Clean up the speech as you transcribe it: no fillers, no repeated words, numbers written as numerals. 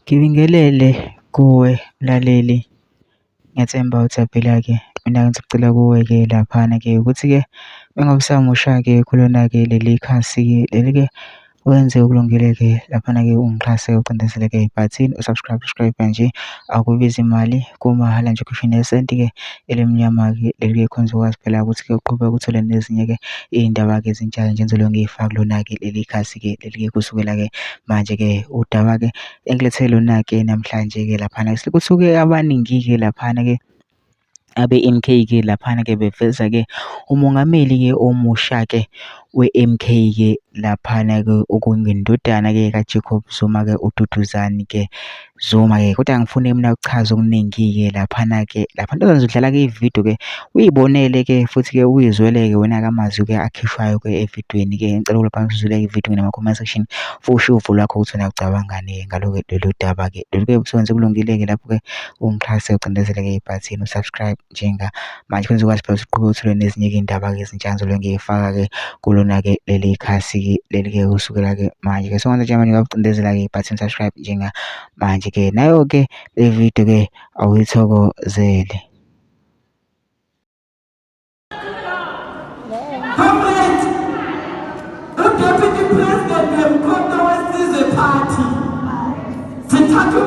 Ngibingelele kuwe mlaleli, ngiyathemba uthaphila-ke. Mina ngicela kuwe-ke laphana-ke ukuthi-ke mengabe usamusha-ke kulona-ke leli khasi-ke leli-ke wenze okulungile-ke laphana-ke ungixhase ucindezele-ke ibhathini usubscribe nje, akubizi imali, kumahhala nje ukhishwe nesenti-ke elimnyama-ke leli-ke khona uzokwazi phela ukuthi-ke uqhubeke uthole nezinye-ke iy'ndaba-ke ezintsha nje engizobe ngiy'faka kulona-ke leli khasi-ke leli-ke kusukela-ke manje-ke udaba-ke engilethe lona-ke namhlanje-ke laphana kusuke abaningi-ke laphana-ke abe-MK-ke laphana-ke beveza-ke umongameli-ke omusha-ke we-MK-ke laphana-ke okungendodana-ke kaJacob Zuma-ke uDuduzane-ke Zuma-ke. Kodwa angifune mina ukuchaza okuningi-ke laphana-ke nje udlala-ke ividiyo-ke uyibonele-ke futhi-ke uyizwele-ke wena-ke amazwi-ke akhishwayo-ke evidweni-ke. Ngicela lapha ngizwele ividiyo nama-comment section fusho uvo lwakho ukuthi wena ucabangani ngalo-ke lolu daba-ke. Lolu-ke busebenze kulungile-ke lapho-ke ungixhase ucindezele-ke ibhathini usubscribe njengamanje khona uzokwazi phela ukuthi uqhubeke uthole nezinye-ke iy'ndaba-ke ezintsha engizobe ngiy'faka-ke kulona-ke leli khasi-ke leli-ke kusukela-ke manje-ke. So manje njengamanje ngakucindezela-ke ibhathini subscribe njengamanje-ke nayo-ke le video-ke awuyithokozele. Comrade, uDeputy President wemkhonto wesizwe party. Sithatha